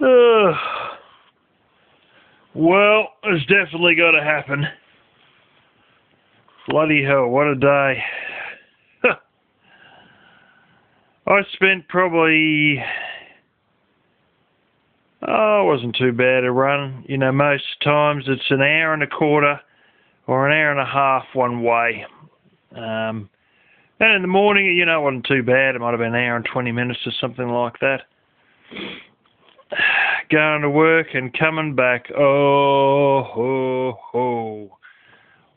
Uh, well, it's definitely got to happen. Bloody hell, what a day. I spent probably, it wasn't too bad a run. You know, most times it's an hour and a quarter or an hour and a half one way. And in the morning, you know, it wasn't too bad. It might have been an hour and 20 minutes or something like that. Going to work and coming back. Oh.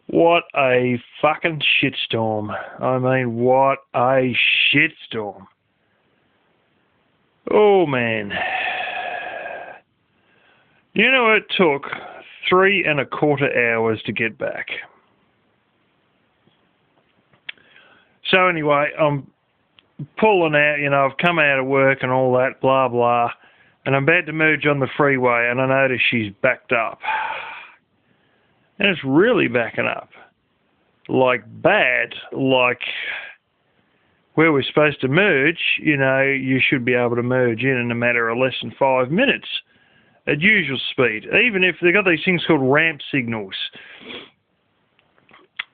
What a fucking shitstorm. I mean, what a shitstorm. Oh, man. You know, it took 3.25 hours to get back. So anyway, I'm pulling out, you know, I've come out of work and all that, blah, blah, and I'm about to merge on the freeway, and I notice she's backed up. And it's really backing up. Like bad, like where we're supposed to merge, you know, you should be able to merge in a matter of less than 5 minutes at usual speed, even if they've got these things called ramp signals.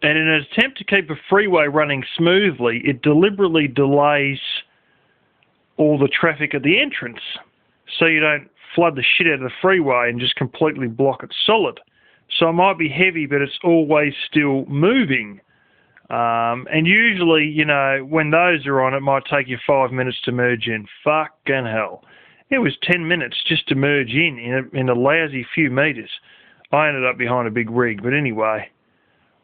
And in an attempt to keep a freeway running smoothly, it deliberately delays all the traffic at the entrance so you don't flood the shit out of the freeway and just completely block it solid. So it might be heavy, but it's always still moving. And usually, you know, when those are on, it might take you 5 minutes to merge in. Fucking hell. It was 10 minutes just to merge in a lousy few meters. I ended up behind a big rig, but anyway,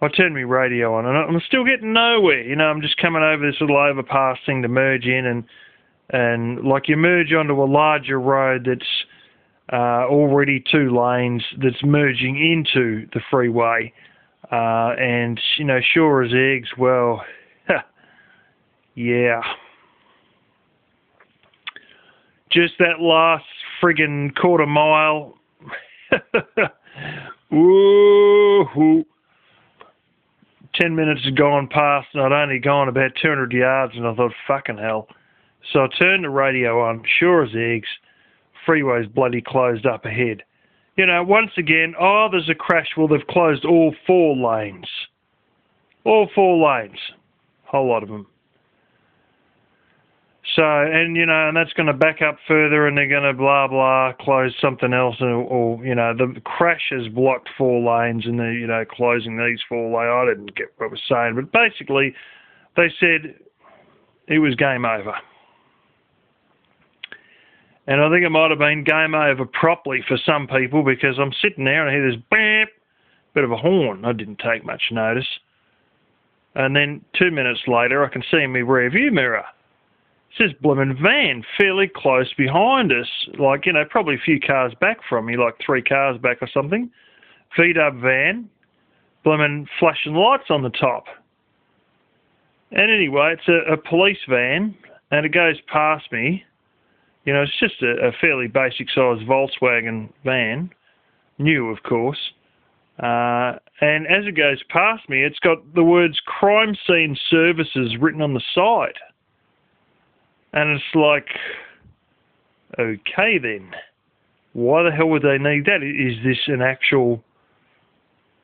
I turned my radio on, and I'm still getting nowhere. You know, I'm just coming over this little overpass thing to merge in, and like you merge onto a larger road that's already 2 lanes that's merging into the freeway. And, you know, sure as eggs, well, yeah. Just that last friggin' quarter mile. Woo-hoo. 10 minutes had gone past, and I'd only gone about 200 yards, and I thought, fucking hell. So I turned the radio on, sure as eggs. Freeway's bloody closed up ahead. You know, once again, there's a crash. Well, they've closed all 4 lanes. All 4 lanes. Whole lot of them. So, and, you know, and that's going to back up further, and they're going to blah, blah, close something else, or you know, the crash has blocked 4 lanes, and they're, you know, closing these 4 lanes. I didn't get what it was saying, but basically, they said it was game over. And I think it might have been game over properly for some people, because I'm sitting there and I hear this bam, bit of a horn. I didn't take much notice. And then 2 minutes later, I can see in my rear view mirror, it's this blooming van fairly close behind us, like, you know, probably a few cars back from me, like 3 cars back or something. Feed-up van, blooming flashing lights on the top. And anyway, it's a police van, and it goes past me. You know, it's just a fairly basic-sized Volkswagen van, new, of course. And as it goes past me, it's got the words Crime Scene Services written on the side. And it's like, okay then, why the hell would they need that? Is this an actual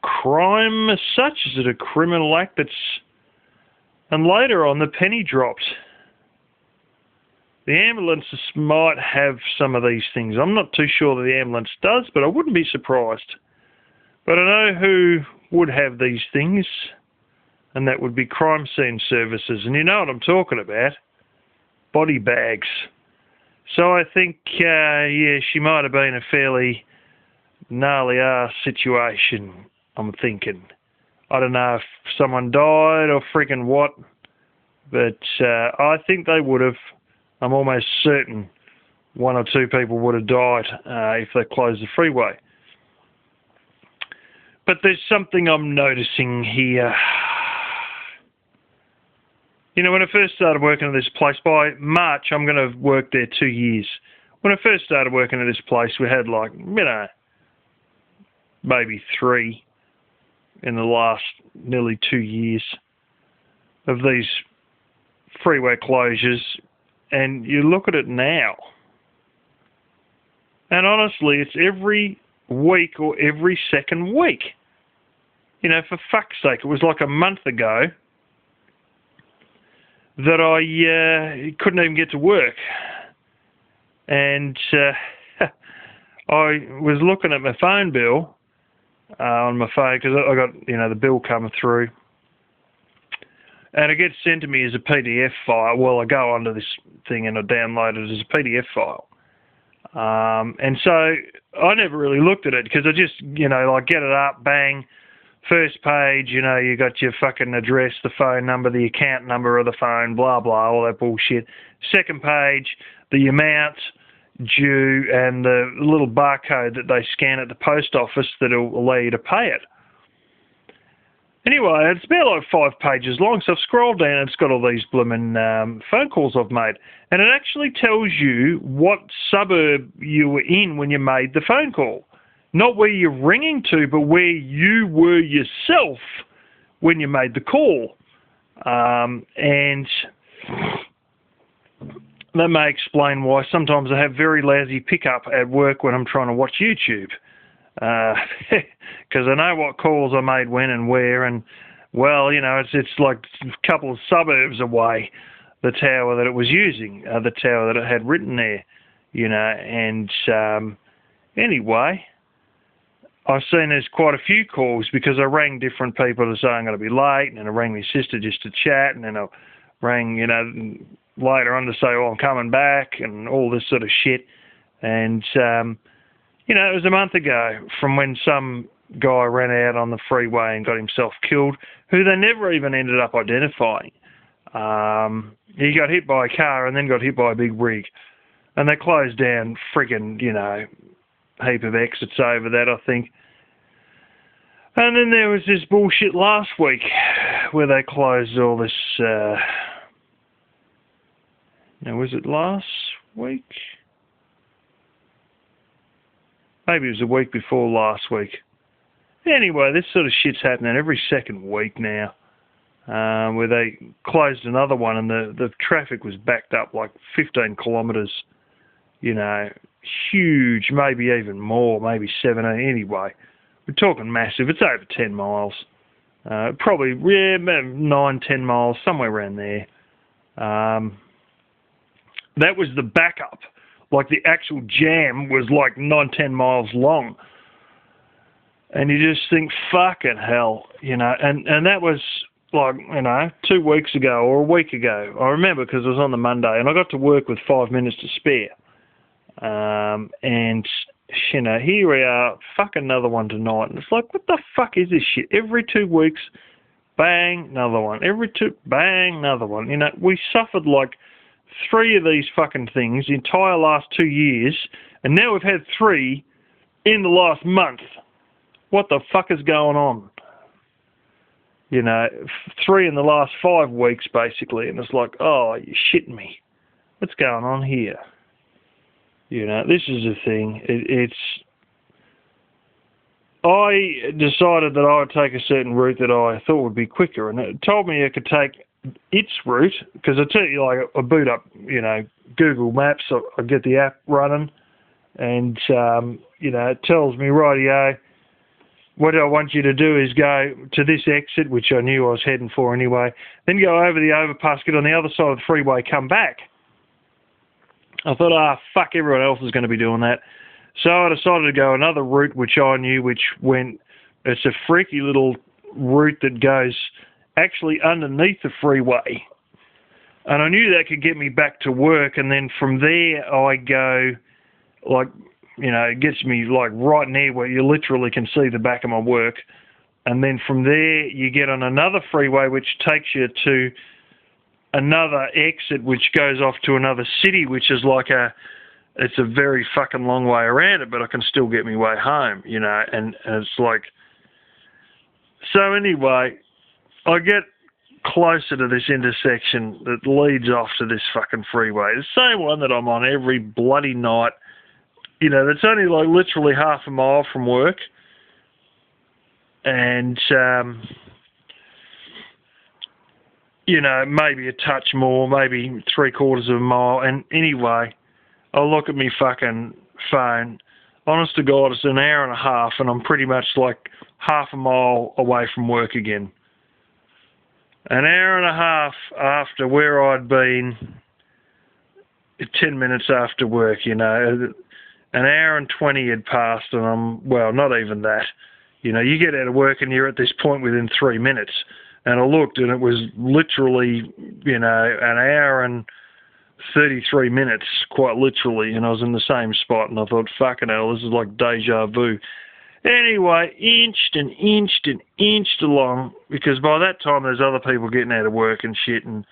crime as such? Is it a criminal act that's... And later on, the penny dropped. The ambulances might have some of these things. I'm not too sure that the ambulance does, but I wouldn't be surprised. But I know who would have these things, and that would be Crime Scene Services. And you know what I'm talking about. Body bags. So I think, yeah, she might have been a fairly gnarly-ass situation, I'm thinking. I don't know if someone died or freaking what, but I think they would have. I'm almost certain 1 or 2 people would have died if they closed the freeway. But there's something I'm noticing here. You know, when I first started working at this place, by March, I'm going to work there 2 years. When I first started working at this place, we had like, you know, maybe 3 in the last nearly 2 years of these freeway closures. And you look at it now, And honestly, it's every week or every second week. You know, for fuck's sake, it was like a month ago that I couldn't even get to work. And I was looking at my phone bill on my phone because I got, you know, the bill coming through. And it gets sent to me as a PDF file. Well, I go onto this thing and I download it as a PDF file. And so I never really looked at it because I just, you know, like get it up, bang, first page, you know, you got your fucking address, the phone number, the account number of the phone, blah, blah, all that bullshit. Second page, the amount due and the little barcode that they scan at the post office that'll allow you to pay it. Anyway, it's about like 5 pages long, so I've scrolled down and it's got all these blooming phone calls I've made. And it actually tells you what suburb you were in when you made the phone call. Not where you're ringing to, but where you were yourself when you made the call. And that may explain why sometimes I have very lousy pickup at work when I'm trying to watch YouTube. Because I know what calls I made when and where, and well, you know, it's like a couple of suburbs away, the tower that it was using, the tower that it had written there, you know. And anyway, I've seen there's quite a few calls because I rang different people to say I'm going to be late, and then I rang my sister just to chat, and then I rang, you know, later on to say, oh, I'm coming back, and all this sort of shit. And you know, it was a month ago from when some guy ran out on the freeway and got himself killed, who they never even ended up identifying. He got hit by a car and then got hit by a big rig. And they closed down friggin', you know, heap of exits over that, I think. And then there was this bullshit last week where they closed all this... now, was it last week? Maybe it was a week before last week. Anyway, this sort of shit's happening every second week now, where they closed another one and the traffic was backed up like 15 kilometres, you know, huge, maybe even more, maybe 17. Anyway, we're talking massive. It's over 10 miles. Probably, yeah, 9, 10 miles, somewhere around there. That was the backup. Like the actual jam was like 9, 10 miles long. And you just think, fucking hell, you know. And that was like, you know, 2 weeks ago or a week ago. I remember because it was on the Monday and I got to work with 5 minutes to spare. And, you know, here we are, fuck another one tonight. And it's like, what the fuck is this shit? Every 2 weeks, bang, another one. Every 2, bang, another one. You know, we suffered like 3 of these fucking things the entire last 2 years, and now we've had 3 in the last month. What the fuck is going on? You know, 3 in the last 5 weeks, basically, and it's like, oh, you're shitting me. What's going on here? You know, this is the thing. I decided that I would take a certain route that I thought would be quicker, and it told me I could take its route, because I tell you, like, I boot up, you know, Google Maps, I get the app running, and, you know, it tells me, rightio, what I want you to do is go to this exit, which I knew I was heading for anyway, then go over the overpass, get on the other side of the freeway, come back. I thought, fuck, everyone else is going to be doing that. So I decided to go another route, which I knew, which went, it's a freaky little route that goes actually underneath the freeway. And I knew that could get me back to work, and then from there I go, like, you know, it gets me like right near where you literally can see the back of my work. And then from there you get on another freeway which takes you to another exit which goes off to another city, which is like it's a very fucking long way around it, but I can still get me way home, you know, and it's like, so anyway, I get closer to this intersection that leads off to this fucking freeway. The same one that I'm on every bloody night. You know, that's only like literally half a mile from work. And, you know, maybe a touch more, maybe 3/4 of a mile. And anyway, I look at me fucking phone. Honest to God, it's an hour and a half, and I'm pretty much like half a mile away from work again. An hour and a half after where I'd been 10 minutes after work, you know. An hour and 20 had passed, and well, not even that. You know, you get out of work and you're at this point within 3 minutes. And I looked, and it was literally, you know, an hour and 33 minutes, quite literally, and I was in the same spot, and I thought, fucking hell, this is like deja vu. Anyway, inched along, because by that time there's other people getting out of work and shit, and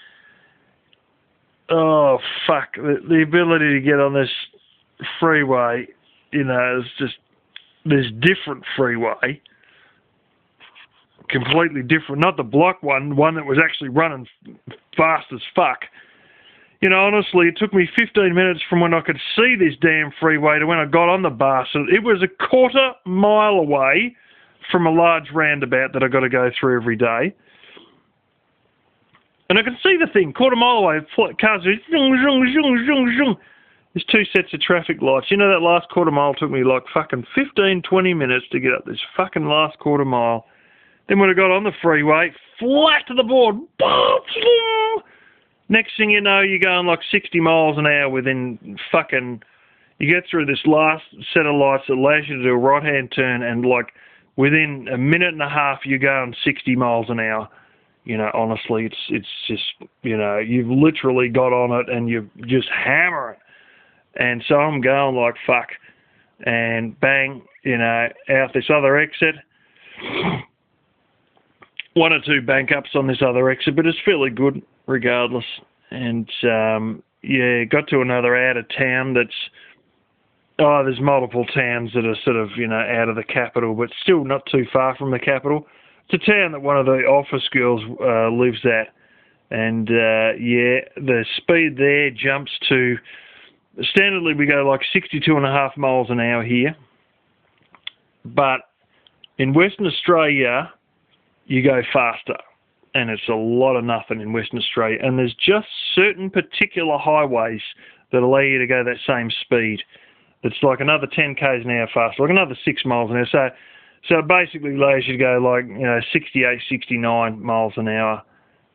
oh, fuck, the ability to get on this freeway, you know, is just this different freeway, completely different, not the block one that was actually running fast as fuck. You know, honestly, it took me 15 minutes from when I could see this damn freeway to when I got on the bus. It was a quarter mile away from a large roundabout that I got to go through every day. And I can see the thing, quarter mile away, cars are zoom, zoom, zoom, zoom, zoom. There's two sets of traffic lights. You know, that last quarter mile took me like fucking 15, 20 minutes to get up this fucking last quarter mile. Then when I got on the freeway, flat to the board. Next thing you know, you're going like 60 miles an hour within fucking... You get through this last set of lights that allows you to do a right-hand turn, and like within a minute and a half, you're going 60 miles an hour. You know, honestly, it's just, you know, you've literally got on it and you're just hammering. And so I'm going like fuck. And bang, you know, out this other exit. One or two bank ups on this other exit, but it's fairly good regardless. And yeah, got to another out of town that's, there's multiple towns that are sort of, you know, out of the capital, but still not too far from the capital. It's a town that one of the office girls lives at. And yeah, the speed there jumps to, standardly we go like 62.5 miles an hour here. But in Western Australia, you go faster, and it's a lot of nothing in Western Australia. And there's just certain particular highways that allow you to go that same speed. It's like another 10 k's an hour faster, like another 6 miles an hour. So it basically allows you to go like, you know, 68, 69 miles an hour.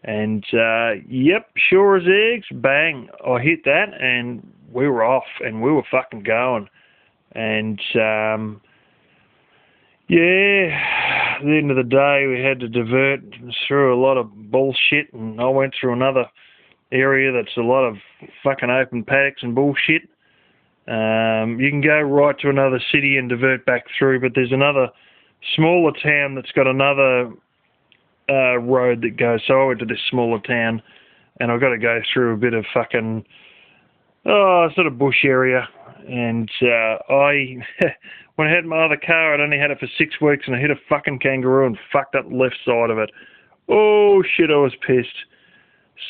And yep, sure as eggs, bang, I hit that, and we were off, and we were fucking going. And yeah, at the end of the day, we had to divert through a lot of bullshit, and I went through another area that's a lot of fucking open paddocks and bullshit. You can go right to another city and divert back through, but there's another smaller town that's got another road that goes. So I went to this smaller town, and I've got to go through a bit of fucking sort of bush area. And when I had my other car, I'd only had it for 6 weeks, and I hit a fucking kangaroo and fucked up the left side of it. Oh shit, I was pissed.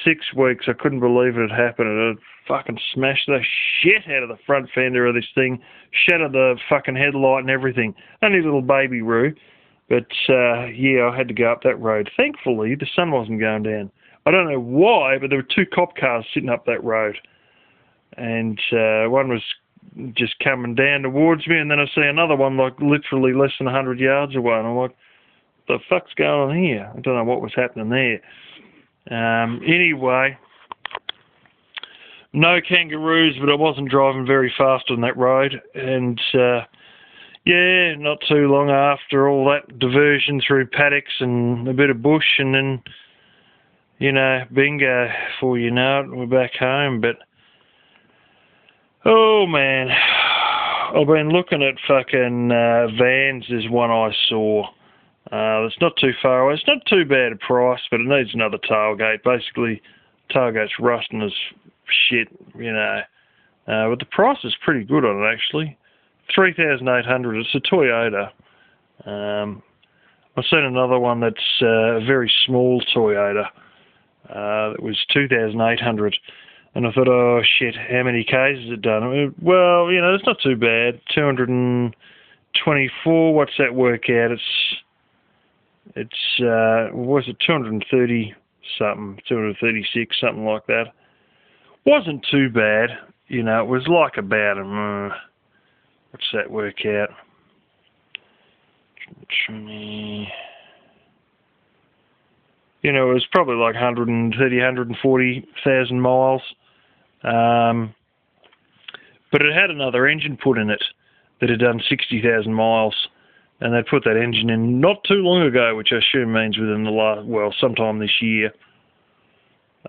6 weeks, I couldn't believe it had happened. It had fucking smashed the shit out of the front fender of this thing, shattered the fucking headlight and everything. Only a little baby roo, but yeah, I had to go up that road. Thankfully, the sun wasn't going down. I don't know why, but there were 2 cop cars sitting up that road, and one was just coming down towards me, and then I see another one like literally less than 100 yards away, and I'm like, what the fuck's going on here? I don't know what was happening there. Anyway, no kangaroos, but I wasn't driving very fast on that road, and yeah, not too long after all that diversion through paddocks and a bit of bush, and then, you know, bingo, before you know it, we're back home. But oh man, I've been looking at fucking vans. There's one I saw. It's not too far away. It's not too bad a price, but it needs another tailgate. Basically, tailgate's rusting as shit, you know. But the price is pretty good on it, actually. $3,800. It's a Toyota. I've seen another one that's a very small Toyota. That was $2,800. And I thought, oh shit, how many Ks has it done? Well, you know, it's not too bad. 224. What's that work out? It's was it 230 something, 236, something like that. Wasn't too bad, you know. It was like about What's that work out? 20, it was probably like 130, 140,000 miles. But it had another engine put in it that had done 60,000 miles. And they put that engine in not too long ago, which I assume means within the sometime this year.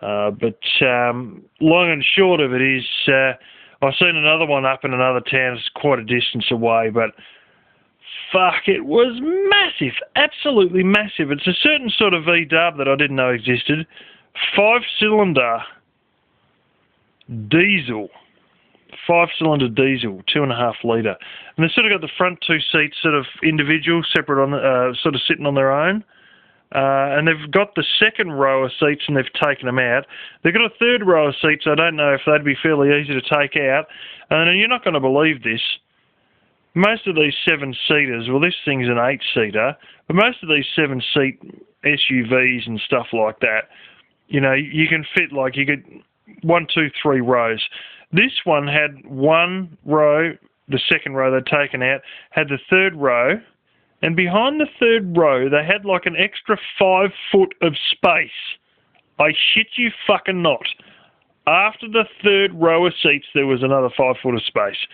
But long and short of it is, I've seen another one up in another town. It's quite a distance away, but fuck, it was massive, absolutely massive. It's a certain sort of V-dub that I didn't know existed. 5-cylinder diesel. 5-cylinder diesel, 2.5 litre. And they've sort of got the front two seats sort of individual, separate on, sort of sitting on their own. And they've got the second row of seats and they've taken them out. They've got a third row of seats. I don't know if they'd be fairly easy to take out. And you're not going to believe this. Most of these 7-seaters, well, this thing's an 8-seater, but most of these 7-seat SUVs and stuff like that, you can fit you get 1, 2, 3 rows. This one had one row, the second row they'd taken out, had the third row, and behind the third row they had like an extra 5 foot of space. I shit you fucking not. After the third row of seats there was another 5 foot of space.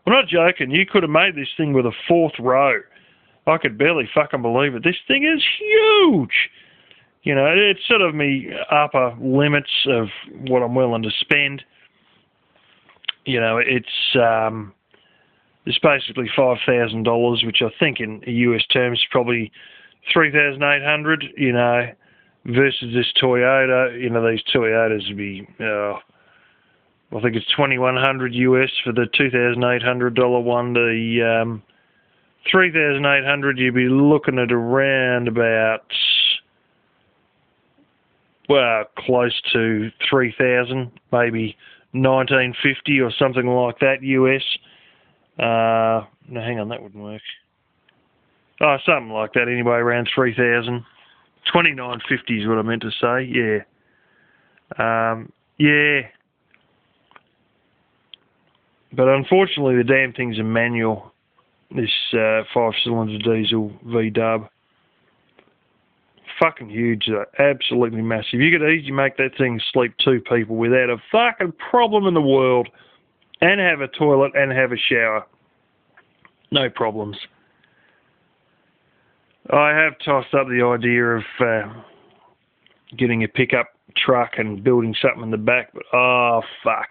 I'm not joking, you could have made this thing with a 4th row. I could barely fucking believe it. This thing is huge. It's sort of me upper limits of what I'm willing to spend. It's basically $5,000, which I think in US terms is probably $3,800, versus this Toyota. These Toyotas would be, I think it's $2,100 US for the $2,800 one. The $3,800, you'd be looking at around about, close to $3,000, maybe $1,950 or something like that US. No, hang on, that wouldn't work. Oh, something like that anyway, around $3,000. $2,950 is what I meant to say, yeah. Yeah. But unfortunately the damn thing's a manual, this 5-cylinder diesel V-dub. Fucking huge though, absolutely massive. You could easily make that thing sleep 2 people without a fucking problem in the world, and have a toilet and have a shower. No problems. I have tossed up the idea of getting a pickup truck and building something in the back, but oh fuck.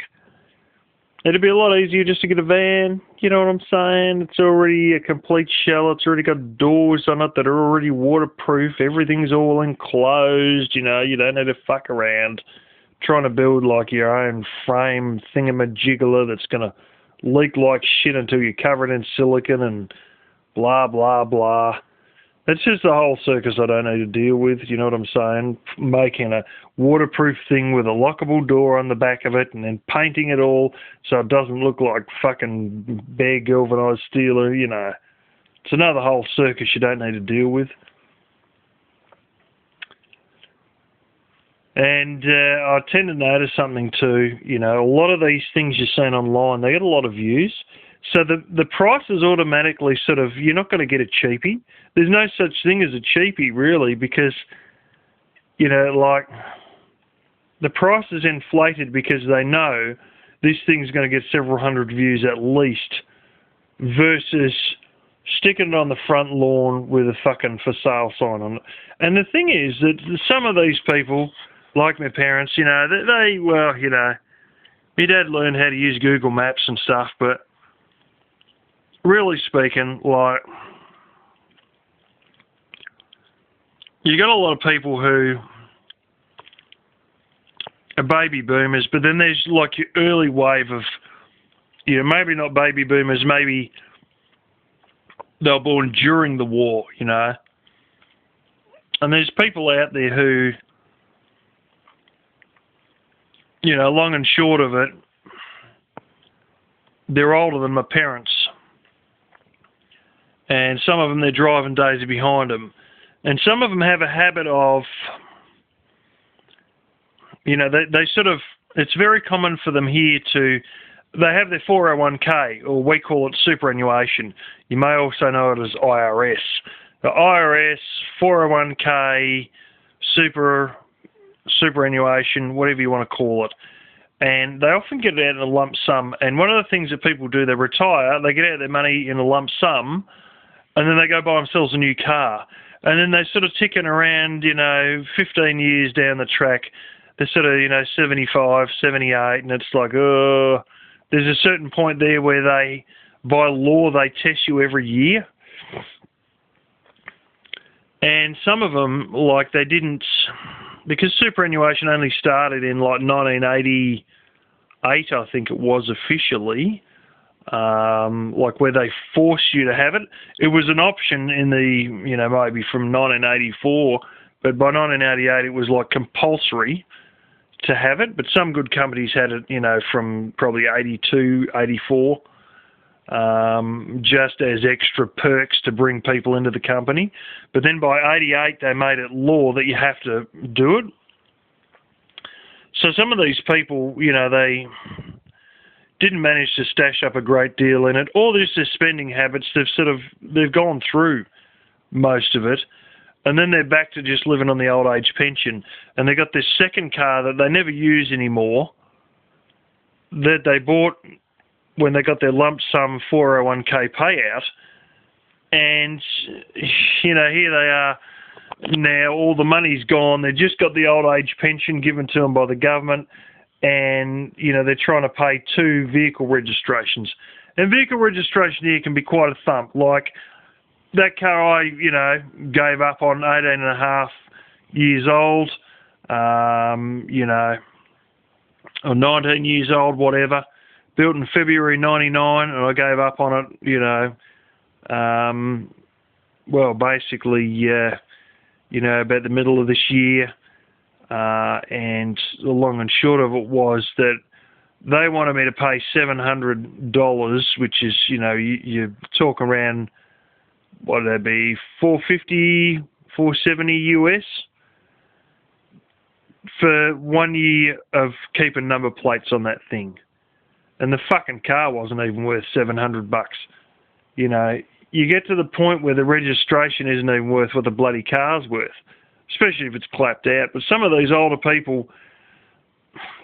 It'd be a lot easier just to get a van, you know what I'm saying? It's already a complete shell, it's already got doors on it that are already waterproof, everything's all enclosed, you don't need to fuck around trying to build like your own frame thingamajigger that's going to leak like shit until you're covered in silicon and blah, blah, blah. It's just the whole circus I don't need to deal with, you know what I'm saying? Making a waterproof thing with a lockable door on the back of it and then painting it all so it doesn't look like fucking bare galvanized steel, It's another whole circus you don't need to deal with. And I tend to notice something too, a lot of these things you're seeing online, they get a lot of views. So the price is automatically sort of, you're not going to get a cheapie. There's no such thing as a cheapie really because, the price is inflated because they know this thing's going to get several hundred views at least versus sticking it on the front lawn with a fucking for sale sign on it. And the thing is that some of these people, like my parents, my dad learned how to use Google Maps and stuff, but really speaking, you got a lot of people who are baby boomers, but then there's like your early wave of, maybe not baby boomers, maybe they were born during the war, And there's people out there who, long and short of it, they're older than my parents. And some of them, their driving days are behind them. And some of them have a habit of, they sort of, it's very common for them here to they have their 401k, or we call it superannuation. You may also know it as IRS. The IRS, 401k, superannuation, whatever you want to call it. And they often get it out in a lump sum. And one of the things that people do, they retire, they get out their money in a lump sum, and then they go buy themselves a new car. And then they're sort of ticking around, 15 years down the track. They're sort of, 75, 78, and it's like, oh, there's a certain point there where they, by law, they test you every year. And some of them, like, they didn't, because superannuation only started in, like, 1988, I think it was officially, like where they force you to have it. It was an option in the, maybe from 1984, but by 1988 it was, like, compulsory to have it. But some good companies had it, from probably 82, 84. Just as extra perks to bring people into the company. But then by 88, they made it law that you have to do it. So some of these people, they didn't manage to stash up a great deal in it. All this is spending habits, they've gone through most of it. And then they're back to just living on the old age pension. And they got this second car that they never use anymore, that they bought when they got their lump sum 401k payout. And, here they are now, all the money's gone. They've just got the old age pension given to them by the government. And, they're trying to pay 2 vehicle registrations. And vehicle registration here can be quite a thump. Like, that car I, gave up on 18 and a half years old, or 19 years old, whatever. Built in February 99, and I gave up on it, basically, about the middle of this year. And the long and short of it was that they wanted me to pay $700, which is, you talk around, what would that be, $450, $470 US, for 1 year of keeping number plates on that thing. And the fucking car wasn't even worth $700. You get to the point where the registration isn't even worth what the bloody car's worth, especially if it's clapped out. But some of these older people,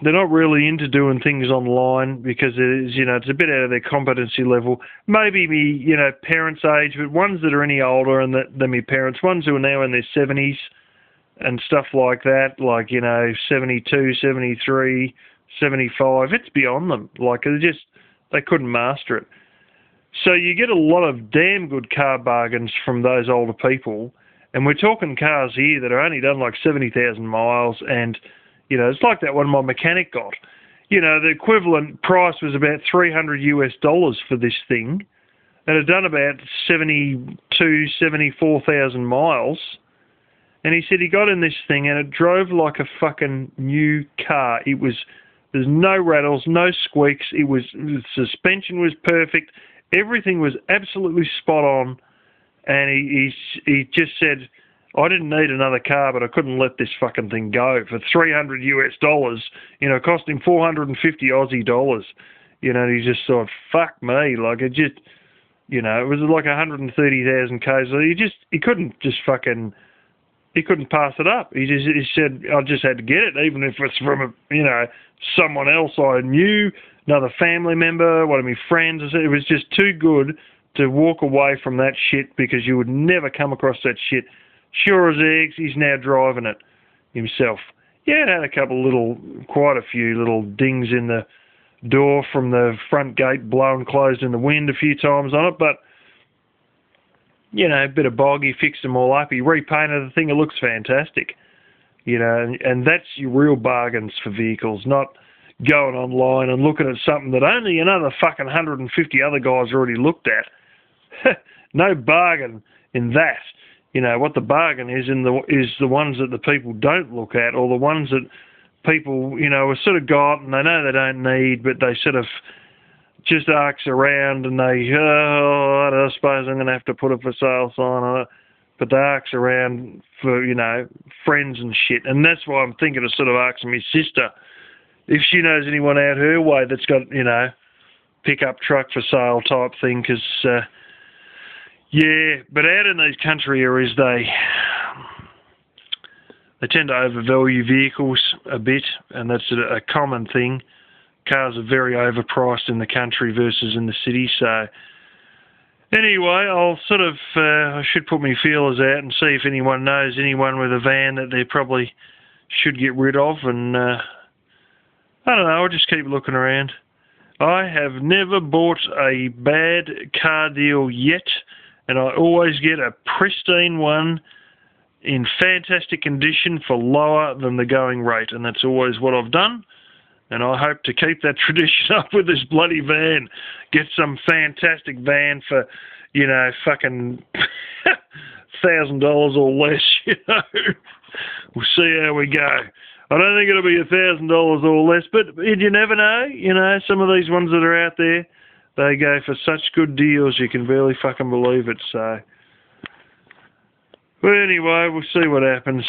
they're not really into doing things online because it is, it's a bit out of their competency level. Maybe me, parents' age, but ones that are any older than my parents, ones who are now in their 70s and stuff like that, like, 72, 73, 75, it's beyond them. Like, they couldn't master it. So you get a lot of damn good car bargains from those older people, and we're talking cars here that are only done like 70,000 miles, and, it's like that one my mechanic got. The equivalent price was about $300 US for this thing, and it done about 74,000 miles, and he said he got in this thing and it drove like a fucking new car. There's no rattles, no squeaks. The suspension was perfect. Everything was absolutely spot on. And he just said, I didn't need another car, but I couldn't let this fucking thing go for $300 US. It cost him 450 Aussie dollars. And he just thought, fuck me. Like, it just, it was like 130,000 Ks. So he couldn't just fucking, he couldn't pass it up. He said, I just had to get it, even if it's from someone else I knew, another family member, one of my friends. It was just too good to walk away from that shit, because you would never come across that shit. Sure as eggs, he's now driving it himself. Yeah, it had quite a few little dings in the door from the front gate blown closed in the wind a few times on it, but a bit of bog, he fixed them all up, he repainted the thing, it looks fantastic. And that's your real bargains for vehicles, not going online and looking at something that only another fucking 150 other guys already looked at. No bargain in that. What the bargain is the ones that the people don't look at, or the ones that people, are sort of got and they know they don't need, but they sort of just arcs around and I suppose I'm going to have to put a for sale sign on it. But they arcs around for, friends and shit. And that's why I'm thinking of sort of asking my sister if she knows anyone out her way that's got, pickup truck for sale type thing, because yeah, but out in these country areas they tend to overvalue vehicles a bit, and that's a common thing. Cars are very overpriced in the country versus in the city. So anyway, I'll sort of I should put my feelers out and see if anyone knows anyone with a van that they probably should get rid of, and I don't know, I'll just keep looking around. I have never bought a bad car deal yet, and I always get a pristine one in fantastic condition for lower than the going rate, and that's always what I've done, and I hope to keep that tradition up with this bloody van. Get some fantastic van for, you know, fucking $1,000 or less, you know. We'll see how we go. I don't think it'll be $1,000 or less, but you never know. You know, some of these ones that are out there, they go for such good deals you can barely fucking believe it. So, but anyway, we'll see what happens.